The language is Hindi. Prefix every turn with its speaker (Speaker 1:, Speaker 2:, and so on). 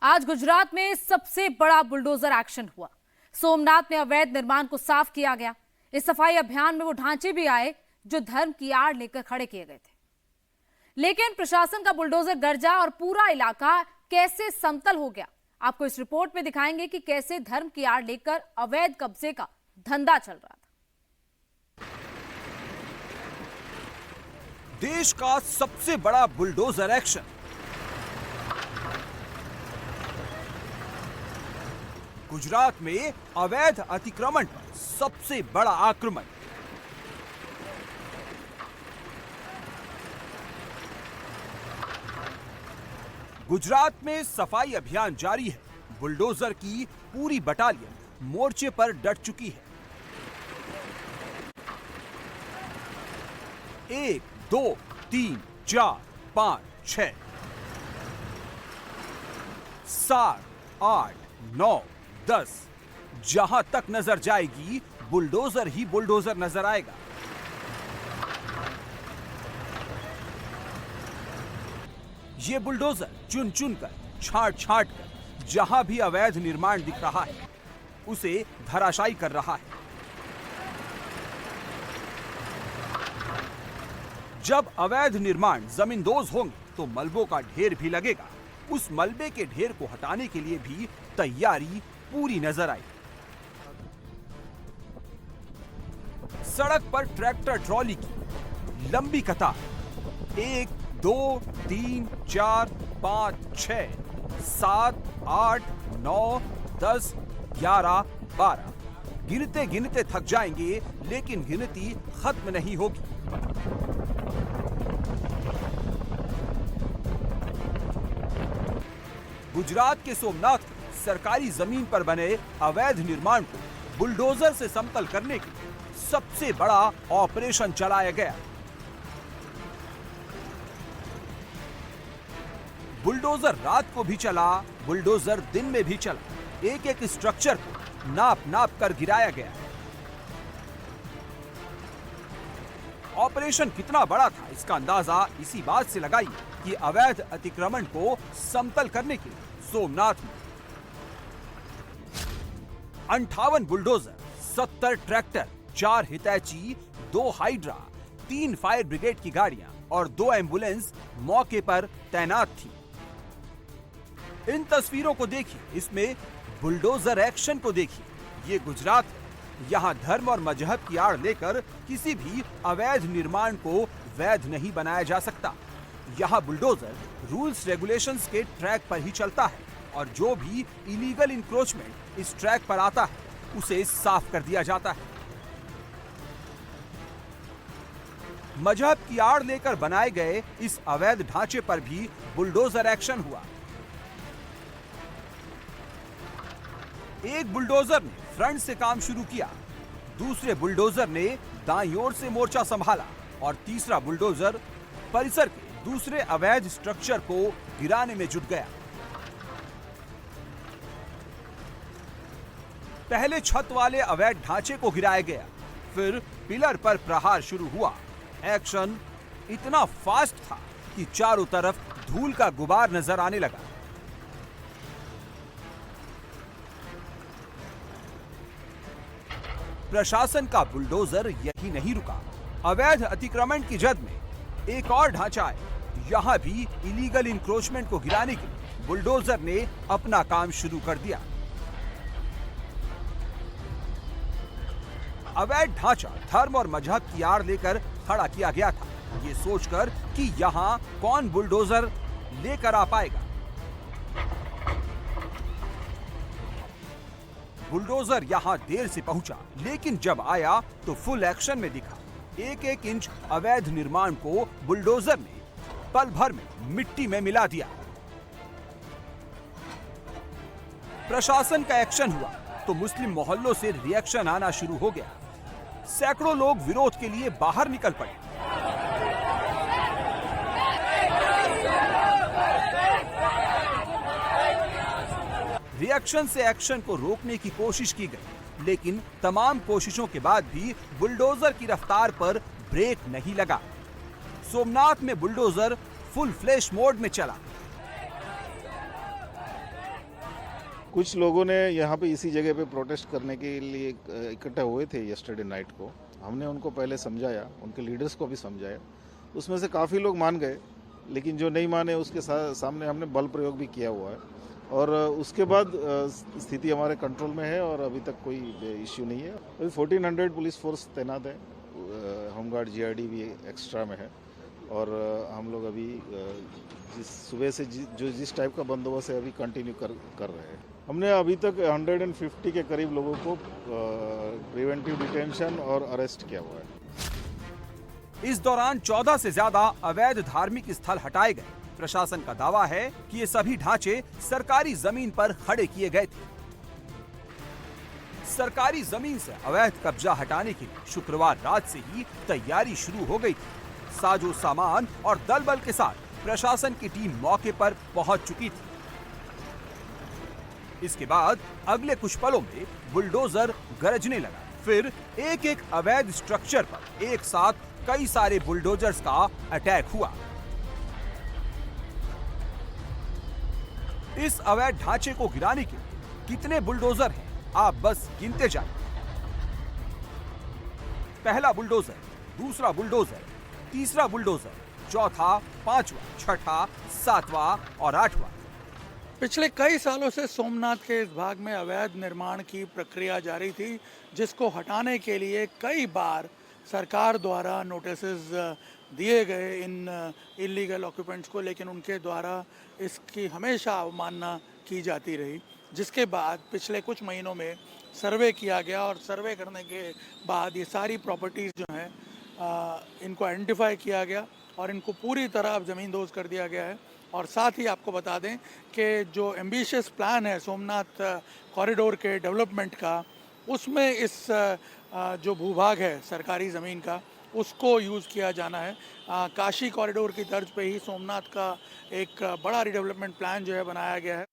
Speaker 1: आज गुजरात में सबसे बड़ा बुलडोजर एक्शन हुआ। सोमनाथ में अवैध निर्माण को साफ किया गया। इस सफाई अभियान में वो ढांचे भी आए जो धर्म की आड़ लेकर खड़े किए गए थे, लेकिन प्रशासन का बुलडोजर गरजा और पूरा इलाका कैसे समतल हो गया। आपको इस रिपोर्ट में दिखाएंगे कि कैसे धर्म की आड़ लेकर अवैध कब्जे का धंधा चल रहा था।
Speaker 2: देश का सबसे बड़ा बुलडोजर एक्शन। गुजरात में अवैध अतिक्रमण पर सबसे बड़ा आक्रमण। गुजरात में सफाई अभियान जारी है। बुलडोजर की पूरी बटालियन मोर्चे पर डट चुकी है। 1, 2, 3, 4, 5, 6, 7, 8, 9, 10 जहां तक नजर जाएगी बुलडोजर ही बुलडोजर नजर आएगा। ये बुलडोजर चुन चुन कर, छांट छांट कर जहां भी अवैध निर्माण दिख रहा है उसे धराशायी कर रहा है। जब अवैध निर्माण जमींदोज होंगे तो मलबों का ढेर भी लगेगा। उस मलबे के ढेर को हटाने के लिए भी तैयारी पूरी नजर आई। सड़क पर ट्रैक्टर ट्रॉली की लंबी कतार। 1, 2, 3, 4, 5, 6, 7, 8, 9, 10, 11, 12 गिनते गिनते थक जाएंगे, लेकिन गिनती खत्म नहीं होगी। गुजरात के सोमनाथ में सरकारी जमीन पर बने अवैध निर्माण को बुलडोजर से समतल करने के लिए सबसे बड़ा ऑपरेशन चलाया गया। बुलडोजर रात को भी चला, बुलडोजर दिन में भी चला। एक एक स्ट्रक्चर को नाप नाप कर गिराया गया। ऑपरेशन कितना बड़ा था इसका अंदाजा इसी बात से लगाइए कि अवैध अतिक्रमण को समतल करने के लिए सोमनाथ में 58 bulldozer, 70 tractor, 4 हितैची, 2 hydra, 3 fire brigade की गाड़ियां और 2 एम्बुलेंस मौके पर तैनात थी। इन तस्वीरों को देखिए, इसमें बुलडोजर एक्शन को देखिए। ये गुजरात है। यहाँ धर्म और मजहब की आड़ लेकर किसी भी अवैध निर्माण को वैध नहीं बनाया जा सकता। यहाँ बुलडोजर रूल्स रेगुलेशंस के ट्रैक पर ही चलता है और जो भी इलीगल इंक्रोचमेंट इस ट्रैक पर आता है उसे साफ कर दिया जाता है। मजहब की आड़ लेकर बनाए गए इस अवैध ढांचे पर भी बुलडोजर एक्शन हुआ। एक बुलडोजर ने फ्रंट से काम शुरू किया, दूसरे बुलडोजर ने दाईं ओर से मोर्चा संभाला और तीसरा बुलडोजर परिसर के दूसरे अवैध स्ट्रक्चर को गिराने में जुट गया। पहले छत वाले अवैध ढांचे को गिराया गया, फिर पिलर पर प्रहार शुरू हुआ। एक्शन इतना फास्ट था कि चारों तरफ धूल का गुबार नजर आने लगा। प्रशासन का बुलडोजर यही नहीं रुका। अवैध अतिक्रमण की जद में एक और ढांचा है। यहां भी इलीगल इंक्रोचमेंट को गिराने के लिए बुलडोजर ने अपना काम शुरू कर दिया। अवैध ढांचा धर्म और मजहब की आड़ लेकर खड़ा किया गया था, ये सोचकर कि यहां कौन बुलडोजर लेकर आ पाएगा। बुलडोजर यहां देर से पहुंचा, लेकिन जब आया तो फुल एक्शन में दिखा। एक एक इंच अवैध निर्माण को बुलडोजर ने पल भर में मिट्टी में मिला दिया। प्रशासन का एक्शन हुआ तो मुस्लिम मोहल्लों से रिएक्शन आना शुरू हो गया। सैकड़ों लोग विरोध के लिए बाहर निकल पड़े। रिएक्शन से एक्शन को रोकने की कोशिश की गई, लेकिन तमाम कोशिशों के बाद भी बुलडोजर की रफ्तार पर ब्रेक नहीं लगा। सोमनाथ में बुलडोजर फुल फ्लैश मोड में चला।
Speaker 3: कुछ लोगों ने यहाँ पे इसी जगह पे प्रोटेस्ट करने के लिए इकट्ठा हुए थे यस्टरडे नाइट को। हमने उनको पहले समझाया, उनके लीडर्स को भी समझाया। उसमें से काफ़ी लोग मान गए, लेकिन जो नहीं माने उसके सामने हमने बल प्रयोग भी किया हुआ है। और उसके बाद स्थिति हमारे कंट्रोल में है और अभी तक कोई इश्यू नहीं है। अभी 1400 पुलिस फोर्स तैनात है, होमगार्ड जीआरडी भी एक्स्ट्रा में है। और हम लोग अभी सुबह से जिस टाइप का बंदोबस्त है अभी कंटिन्यू कर रहे हैं। हमने अभी तक 150 के करीब लोगों को प्रिवेंटिव डिटेंशन और अरेस्ट किया हुआ है।
Speaker 2: इस दौरान 14 से ज्यादा अवैध धार्मिक स्थल हटाए गए। प्रशासन का दावा है कि ये सभी ढांचे सरकारी जमीन पर खड़े किए गए थे। सरकारी जमीन से अवैध कब्जा हटाने के लिए शुक्रवार रात से ही तैयारी शुरू हो गई थी। साजो सामान और दल बल के साथ प्रशासन की टीम मौके पर पहुंच चुकी थी। इसके बाद अगले कुछ पलों में बुलडोजर गरजने लगा। फिर एक एक अवैध स्ट्रक्चर पर एक साथ कई सारे बुलडोजर्स का अटैक हुआ। इस अवैध ढांचे को गिराने के लिए कितने बुलडोजर हैं, आप बस गिनते जाइए। पहला बुलडोजर, दूसरा बुलडोजर, तीसरा बुलडोजर, चौथा, पांचवा, छठा, सातवां और आठवां।
Speaker 4: पिछले कई सालों से सोमनाथ के इस भाग में अवैध निर्माण की प्रक्रिया जारी थी, जिसको हटाने के लिए कई बार सरकार द्वारा नोटिसेस दिए गए इन इलीगल ऑक्यूपेंट्स को, लेकिन उनके द्वारा इसकी हमेशा अवमानना की जाती रही। जिसके बाद पिछले कुछ महीनों में सर्वे किया गया और सर्वे करने के बाद ये सारी प्रॉपर्टीज़ जो हैं इनको आइडेंटिफाई किया गया और इनको पूरी तरह अब ज़मींदोज़ कर दिया गया है। और साथ ही आपको बता दें कि जो एम्बिशियस प्लान है सोमनाथ कॉरिडोर के डेवलपमेंट का, उसमें इस जो भूभाग है सरकारी ज़मीन का, उसको यूज़ किया जाना है। काशी कॉरिडोर की तर्ज पे ही सोमनाथ का एक बड़ा रिडेवलपमेंट प्लान जो है बनाया गया है।